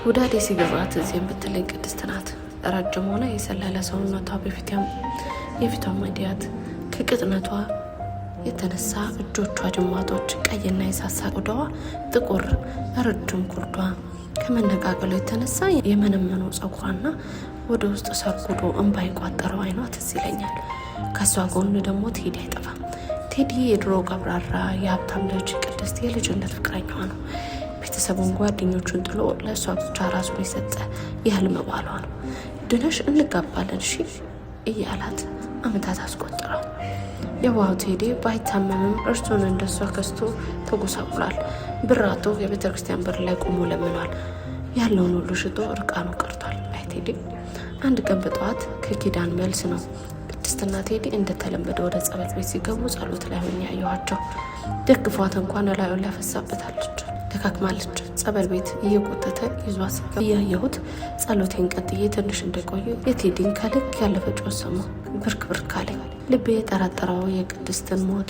ውዳዴ ሲገባት እዚህም ብትለኝ ቅድስት ናት። ረጅም ሆነ የሰለለ ሰውነቷ የፊቷ መዲያት ከቅጥነቷ የተነሳ እጆቿ ጅማቶች ቀይና የሳሳ ቆዳዋ ጥቁር ረጅም ኩርዷ ከመነቃቀሉ የተነሳ የመነመነው ጸጉሯና ወደ ውስጥ ሰርጉዶ እንባ የቋጠረው አይኗ ትዝ ይለኛል። ከሷ ጎን ደግሞ ቴዲ አይጠፋም። ቴዲ የድሮ ቀብራራ የሀብታም ልጅ ቅድስት የልጅነት ፍቅረኛዋ ነው። ቤተሰቡን ጓደኞቹን ጥሎ ለእሷ ብቻ ራሱን የሰጠ የህልም ባሏ ነው። ድነሽ እንጋባለን እሺ እያላት አመታት አስቆጥረው። የዋው ቴዲ ባይታመምም እርሱን እንደሷ ከስቶ ተጎሳቁሏል። ብራቶ የቤተ ክርስቲያን በር ላይ ቆሞ ለምኗል። ያለውን ሁሉ ሽጦ እርቃኑ ቀርቷል። አይ ቴዲ አንድ ቀን በጠዋት ከኪዳን መልስ ነው ቅድስትና ቴዲ እንደተለመደ ወደ ጸበል ቤት ሲገቡ ጸሎት ላይ ሆኜ ያየኋቸው። ደግፏት እንኳን ላዩን ላይ ፈሳበታለች፣ ደካክማለች። ጸበል ቤት እየቆጠተ ይዟት ሲገባ እያየሁት ጸሎቴን ቀጥዬ ትንሽ እንደቆየ የቴዲን ከልክ ያለፈ ጮህ ሰማሁ። ብርክ አለኝ። ልቤ የጠረጠረው የቅድስትን ሞት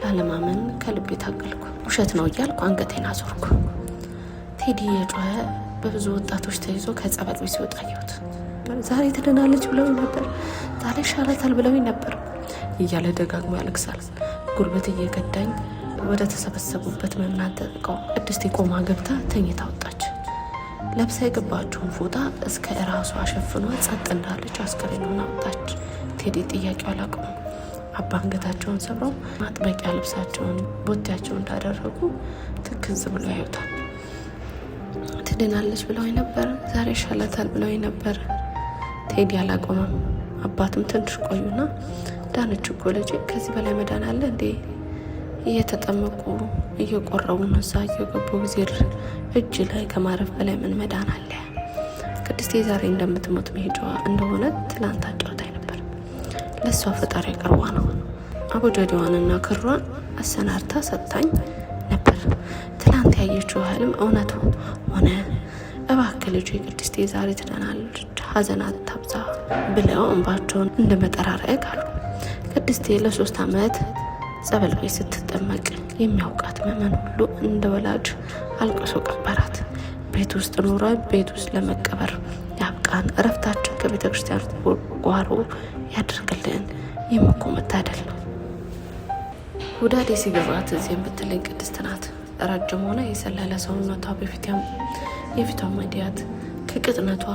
ላለማመን ከልቤ ታገልኩ። ውሸት ነው እያልኩ አንገቴን አዞርኩ። ቴዲ የጮኸ በብዙ ወጣቶች ተይዞ ከጸበል ቤት ሲወጣ አየሁት። ዛሬ ትድናለች ብለው ነበር፣ ዛሬ ይሻላታል ብለው ነበር እያለ ደጋግሞ ያለቅሳል። ጉልበት እየገዳኝ ወደ ተሰበሰቡበት መምናን ተጥቀው ቅድስት ቆማ ገብታ ተኝታ ወጣች። ለብሳ የገባችውን ፎጣ እስከ ራሷ ሸፍኗ ጸጥ እንዳለች አስከሬኑን አወጣች። ቴዲ ጥያቄው አላቆመም። አባ አንገታቸውን ሰብረው ማጥበቂያ ልብሳቸውን ቦቴያቸውን እንዳደረጉ ትክዝ ብሎ ያዩታል። ትድናለች ብለው ነበር፣ ዛሬ ይሻላታል ብለው ነበር። ቴዲ አላቆመም። አባትም ትንሽ ቆዩና ዳነች እኮ ልጄ፣ ከዚህ በላይ መዳን አለ እንዴ? እየተጠመቁ እየቆረቡ ነዛ እየገቡ ጊዜ እጅ ላይ ከማረፍ በላይ ምን መዳን አለ? ቅድስቴ ዛሬ እንደምትሞት መሄጃዋ እንደሆነ ትላንት አጫውታኝ ነበር። ለእሷ ፈጣሪ ቅርቧ ነው። አቦጀዴዋንና ክሯን አሰናርታ ሰጥታኝ ነበር። ትላንት ያየችው ህልም እውነት ሆነ። እባክህ ልጄ ቅድስቴ ዛሬ ትድናለች፣ ሀዘን አታብዛ ብለው እንባቸውን እንደ መጠራረግ አሉ። ቅድስቴ ለ3 ዓመት ጸበል ቤት ስትጠመቅ የሚያውቃት ምዕመን ሁሉ እንደ ወላጅ አልቅሶ ቀበራት። ቤት ውስጥ ኖረ ቤት ውስጥ ለመቀበር ያብቃን። እረፍታችን ከቤተ ክርስቲያን ጓሮ ያድርግልን። የምኮ መታደል ነው። ውዳዴ ሲገባት እዚህም ብትለኝ ቅድስት ናት። ረጅም ሆነ የሰለለ ሰውነቷ የፊቷ መዲያት ከቅጥነቷ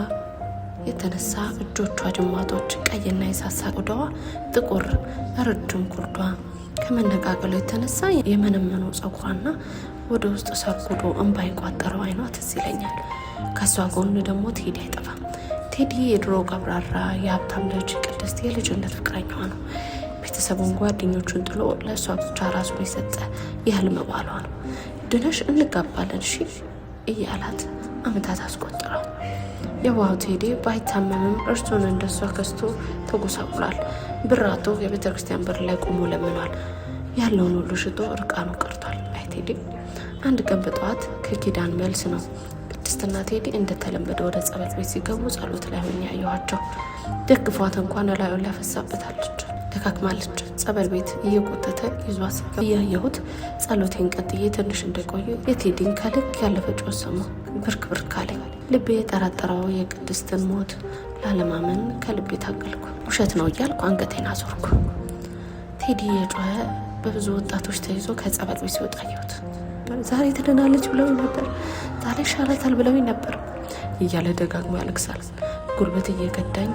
የተነሳ እጆቿ ጅማቶች ቀይና የሳሳ ቆዳዋ ጥቁር ረጅም ኩርዷ ከመነቃቀሉ የተነሳ የመነመነው ጸጉሯና ወደ ውስጥ ሰርጉዶ እንባ የቋጠረው አይኗ ትዝ ይለኛል። ከሷ ጎን ደግሞ ቴዲ አይጠፋም። ቴዲ የድሮ ቀብራራ የሀብታም ልጅ ቅድስት የልጅነት ፍቅረኛዋ ነው። ቤተሰቡን ጓደኞቹን ጥሎ ለእሷ ብቻ ራሱን የሰጠ የህልም ባሏ ነው። ድነሽ እንጋባለን እሺ እያላት አመታት አስቆጥረው። የዋው ቴዲ ባይታመምም እርሱን እንደሷ ከስቶ ተጎሳቁሏል። ብራቶ የቤተ ክርስቲያን በር ላይ ቆሞ ለምኗል። ያለውን ሁሉ ሽጦ እርቃኑ ቀርቷል። አይ ቴዲ አንድ ቀን በጠዋት ከኪዳን መልስ ነው ቅድስትና ቴዲ እንደተለመደ ወደ ጸበል ቤት ሲገቡ ጸሎት ላይ ሆኜ ያየኋቸው። ደግፏት እንኳን ላዩን ላይ ፈሳበታለች፣ ደካክማለች። ጸበል ቤት እየቆጠተ ይዟት ሲገባ እያየሁት ጸሎቴን ቀጥዬ ትንሽ እንደቆየ የቴዲን ከልክ ያለፈ ጮህ ሰማሁ። ብርክ አለኝ። ልቤ የጠረጠረው የቅድስትን ሞት ላለማመን ከልቤ ታገልኩ። ውሸት ነው እያልኩ አንገቴን አዞርኩ። ቴዲ የጮኸ በብዙ ወጣቶች ተይዞ ከጸበል ቤት ሲወጣ አየሁት። ዛሬ ትድናለች ብለው ነበር፣ ዛሬ ይሻላታል ብለው ነበር እያለ ደጋግሞ ያለቅሳል። ጉልበት እየገዳኝ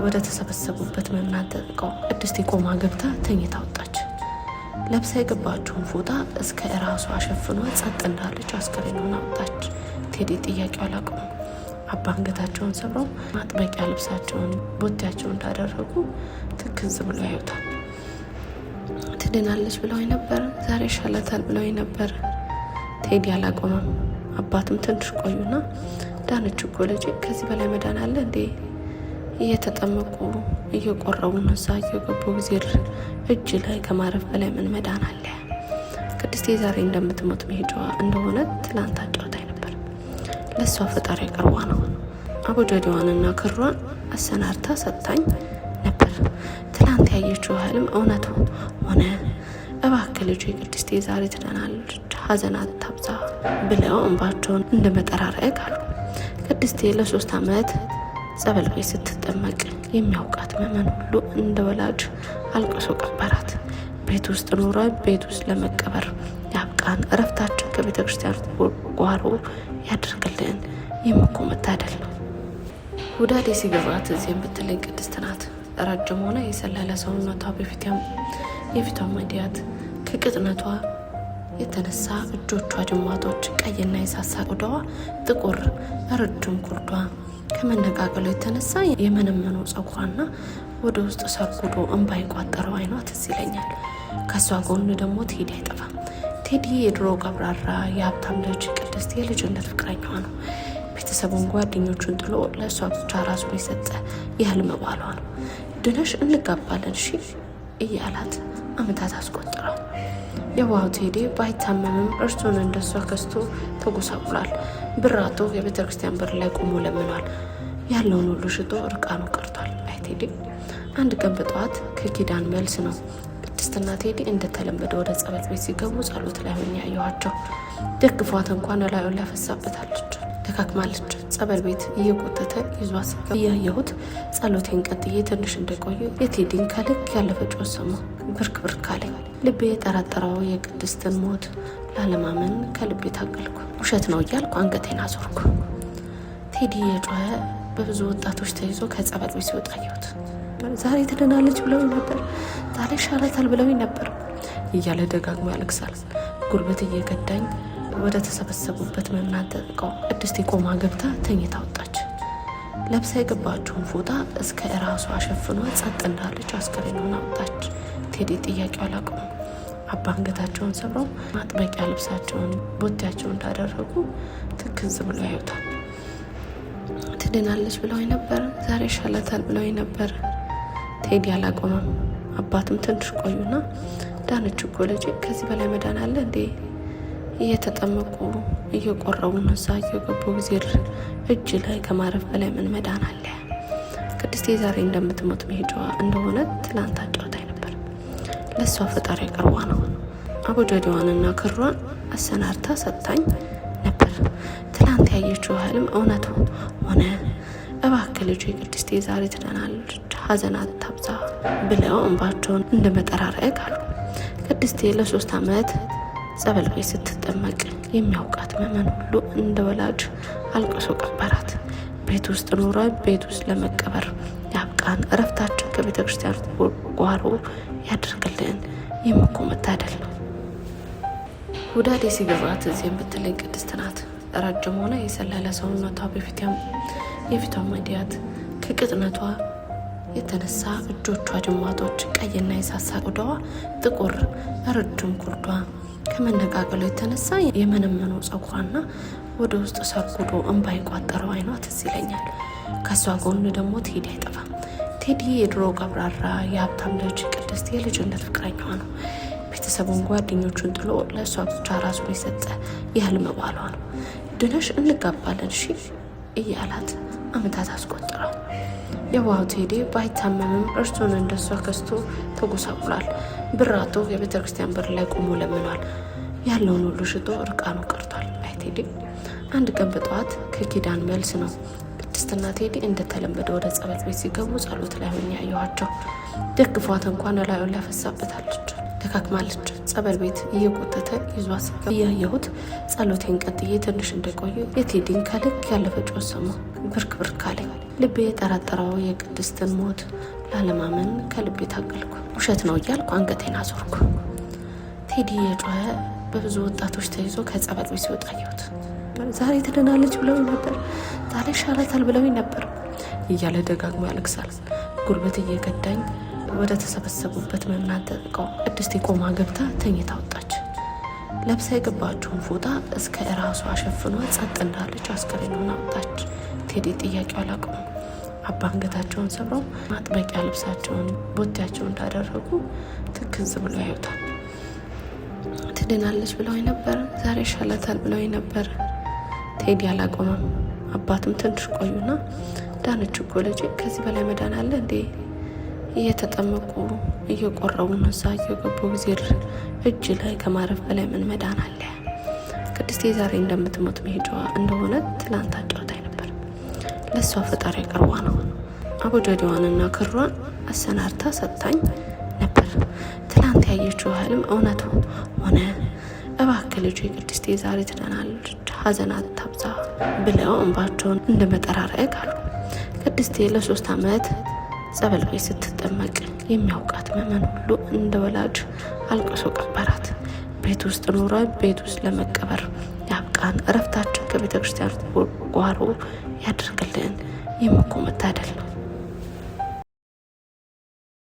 ወደ ተሰበሰቡበት መምናን ተጥቀው ቅድስት ቆማ ገብታ ተኝታ ወጣች። ለብሳ የገባችውን ፎጣ እስከ ራሷ ሸፍኗ ጸጥ እንዳለች አስከሬኑን አወጣች። ቴዲ ጥያቄው አላቆመም። አባ አንገታቸውን ሰብረው ማጥበቂያ ልብሳቸውን ቦቴያቸውን እንዳደረጉ ትክዝ ብሎ ያዩታል። ትድናለች ብለው ነበር፣ ዛሬ ይሻላታል ብለው ነበር። ቴዲ አላቆመም። አባትም ትንሽ ቆዩና ዳነች እኮ ልጄ፣ ከዚህ በላይ መዳን አለ እንዴ? እየተጠመቁ እየቆረቡ ነዛ እየገቡ ጊዜ እጅ ላይ ከማረፍ በላይ ምን መዳን አለ? ቅድስቴ ዛሬ እንደምትሞት መሄጃዋ እንደሆነ ትላንት አጫውታኝ ነበር። ለእሷ ፈጣሪ ቅርቧ ነው። አቦጀዴዋንና ክሯን አሰናርታ ሰጥታኝ ነበር። ትላንት ያየችው ህልም እውነት ሆነ። እባክህ ልጄ ቅድስቴ ዛሬ ትድናለች፣ ሀዘን አታብዛ ብለው እንባቸውን እንደ መጠራረግ አሉ። ቅድስቴ ለ3 ዓመት ጸበል ቤት ስትጠመቅ የሚያውቃት ምዕመን ሁሉ እንደ ወላጅ አልቅሶ ቀበራት። ቤት ውስጥ ኖረ ቤት ውስጥ ለመቀበር ያብቃን። እረፍታችን ከቤተ ክርስቲያን ጓሮ ያድርግልን። የምኮ መታደል ነው። ውዳዴ ሲገባት እዚህም ብትለኝ ቅድስት ናት። ረጅም ሆነ የሰለለ ሰውነቷ የፊቷ መዲያት ከቅጥነቷ የተነሳ እጆቿ ጅማቶች ቀይና የሳሳ ቆዳዋ ጥቁር ረጅም ኩርዷ ከመነቃቀሉ የተነሳ የመነመነው ጸጉሯና ወደ ውስጥ ሰርጉዶ እንባ የቋጠረው አይኗ ትዝ ይለኛል። ከሷ ጎን ደግሞ ቴዲ አይጠፋም። ቴዲ የድሮ ቀብራራ የሀብታም ልጅ ቅድስት የልጅነት ፍቅረኛዋ ነው። ቤተሰቡን ጓደኞቹን ጥሎ ለእሷ ብቻ ራሱን የሰጠ የህልም ባሏ ነው። ድነሽ እንጋባለን እሺ እያላት አመታት አስቆጥረው። የዋው ቴዲ ባይታመምም እርሱን እንደሷ ከስቶ ተጎሳቁሏል። ብራቶ የቤተ ክርስቲያን በር ላይ ቆሞ ለምኗል። ያለውን ሁሉ ሽጦ እርቃኑ ቀርቷል። አይ ቴዲ። አንድ ቀን በጠዋት ከኪዳን መልስ ነው ቅድስትና ቴዲ እንደተለመደ ወደ ጸበል ቤት ሲገቡ ጸሎት ላይ ሆኜ ያየኋቸው። ደግፏት እንኳን ላዩን ላፈሳበታለች። ደካክማለች። ጸበል ቤት እየጎተተ ይዟት እያየሁት ጸሎቴን ቀጥዬ ትንሽ እንደቆየ የቴዲን ከልክ ያለፈ ጮህ ሰማሁ። ብርክ ብርክ አለኝ። ልቤ የጠረጠረው የቅድስትን ሞት ላለማመን ከልቤ ታገልኩ። ውሸት ነው እያልኩ አንገቴን አዞርኩ። ቴዲ የጮኸ በብዙ ወጣቶች ተይዞ ከጸበል ቤት ሲወጣ አየሁት። ዛሬ ትድናለች ብለውኝ ነበር፣ ዛሬ ይሻላታል ብለውኝ ነበር እያለ ደጋግሞ ያለቅሳል። ጉልበት እየገዳኝ ወደ ተሰበሰቡበት ምዕመናን ተጥቀው ቅድስት ቆማ ገብታ ተኝታ ወጣች። ለብሳ የገባችውን ፎጣ እስከ እራሷ ሸፍኗ ጸጥ እንዳለች አስከሬኑን አወጣች። ቴዲ ጥያቄው አላቆመም። አባ አንገታቸውን ሰብረው ማጥበቂያ ልብሳቸውን ቦቴያቸውን እንዳደረጉ ትክዝ ብሎ ያዩታል። ትድናለች ብለውኝ ነበር፣ ዛሬ ይሻላታል ብለውኝ ነበር። ቴዲ አላቆመም። አባትም ትንሽ ቆዩና ዳነች እኮ ልጄ፣ ከዚህ በላይ መዳን አለ እንዴ? እየተጠመቁ እየቆረቡ ነዛ እየገቡ ጊዜ እጅ ላይ ከማረፍ በላይ ምን መዳን አለ? ቅድስቴ ዛሬ እንደምትሞት መሄጃዋ እንደሆነ ትላንት አጫውታኝ ነበር። ለእሷ ፈጣሪ ቀርቧ ነው። አቦጀዲዋንና ክሯን አሰናርታ ሰጥታኝ ነበር። ትላንት ያየችው ህልም እውነት ሆነ። እባክህ ልጄ ቅድስቴ ዛሬ ትድናለች፣ ሀዘን አታብዛ ብለው እንባቸውን እንደ መጠራረግ አሉ። ቅድስቴ ለ3 ዓመት ጸበል ቤት ስትጠመቅ የሚያውቃት ምዕመን ሁሉ እንደ ወላጅ አልቅሶ ቀበራት። ቤት ውስጥ ኖረ ቤት ውስጥ ለመቀበር ያብቃን። እረፍታችን ከቤተ ክርስቲያን ጓሮ ያድርግልን። የምኮ መታደል ነው። ውዳዴ ሲገባት እዚህም ብትለኝ ቅድስት ናት። ረጅም ሆነ የሰለለ ሰውነቷ የፊቷ መዲያት ከቅጥነቷ የተነሳ እጆቿ ጅማቶች ቀይና የሳሳ ቆዳዋ ጥቁር ረጅም ኩርዷ ከመነቃቀሉ የተነሳ የመነመነው ጸጉሯና ወደ ውስጥ ሰርጉዶ እንባ የቋጠረው አይኗ ትዝ ይለኛል። ከሷ ጎን ደግሞ ቴዲ አይጠፋም። ቴዲ የድሮ ቀብራራ የሀብታም ልጅ ቅድስት የልጅነት ፍቅረኛዋ ነው። ቤተሰቡን ጓደኞቹን ጥሎ ለእሷ ብቻ ራሱን የሰጠ የህልም ባሏ ነው። ድነሽ እንጋባለን እሺ እያላት አመታት አስቆጥረው። የዋው ቴዲ ባይታመምም እርሱን እንደሷ ከስቶ ተጎሳቁሏል። ብራቶ የቤተ ክርስቲያን በር ላይ ቆሞ ለምኗል። ያለውን ሁሉ ሽጦ እርቃኑ ቀርቷል። አይ ቴዲ። አንድ ቀን በጠዋት ከኪዳን መልስ ነው ቅድስትና ቴዲ እንደተለመደ ወደ ጸበል ቤት ሲገቡ ጸሎት ላይ ሆኜ ያየኋቸው። ደግፏት እንኳን ላዩን ላፈሳበታለች። ደካክማለች። ጸበል ቤት እየጎተተ ይዟት እያየሁት ጸሎቴን ቀጥዬ ትንሽ እንደቆየ የቴዲን ከልክ ያለፈ ጮህ ሰማሁ። ብርክ ብርክ አለኝ። ልቤ የጠረጠረው የቅድስትን ሞት ላለማመን ከልቤ ታገልኩ። ውሸት ነው እያልኩ አንገቴን አዞርኩ። ቴዲ የጮኸ በብዙ ወጣቶች ተይዞ ከጸበል ቤት ሲወጣ አየሁት። ዛሬ ትድናለች ብለውኝ ነበር፣ ዛሬ ይሻላታል ብለውኝ ነበር እያለ ደጋግሞ ያለቅሳል። ጉልበት እየገዳኝ ወደ ተሰበሰቡበት ምዕመናን ተጥቀው ቅድስት ቆማ ገብታ ተኝታ ወጣች። ለብሳ የገባችውን ፎጣ እስከ እራሷ ሸፍኗ ጸጥ እንዳለች አስከሬኑን አወጣች። ቴዲ ጥያቄው አላቆመም። አባ አንገታቸውን ሰብረው ማጥበቂያ ልብሳቸውን ቦቴያቸውን እንዳደረጉ ትክዝ ብሎ ያዩታል። ትድናለች ብለውኝ ነበር፣ ዛሬ ይሻላታል ብለውኝ ነበር። ቴዲ አላቆመም። አባትም ትንሽ ቆዩና ዳነች እኮ ልጄ፣ ከዚህ በላይ መዳን አለ እንዴ? እየተጠመቁ እየቆረቡ ነዛ እየገቡ ጊዜ እጅ ላይ ከማረፍ በላይ ምን መዳን አለ? ቅድስቴ ዛሬ እንደምትሞት መሄጃዋ እንደሆነ ትላንት አጫውታኝ ነበር። ለሷ ፈጣሪ ቀርቧ ነው። አቦጀዲዋንና ክሯን አሰናርታ ሰጣኝ ነበር። ትላንት ያየችው ህልም እውነት ሆነ። እባክህ ልጄ ቅድስቴ ዛሬ ትድናለች፣ ሐዘን አታብዛ ብለው እንባቸውን እንደ መጠራረግ አሉ። ቅድስቴ ለ3 ዓመት ጸበል ቤት ስትጠመቅ የሚያውቃት ምዕመን ሁሉ እንደ ወላጅ አልቅሶ ቀበራት። ቤት ውስጥ ኖረ ቤት ውስጥ ለመቀበር ያብቃን። እረፍታችን ከቤተ ክርስቲያን ጓሮ ያደርግልን። ይህም እኮ መታደል ነው።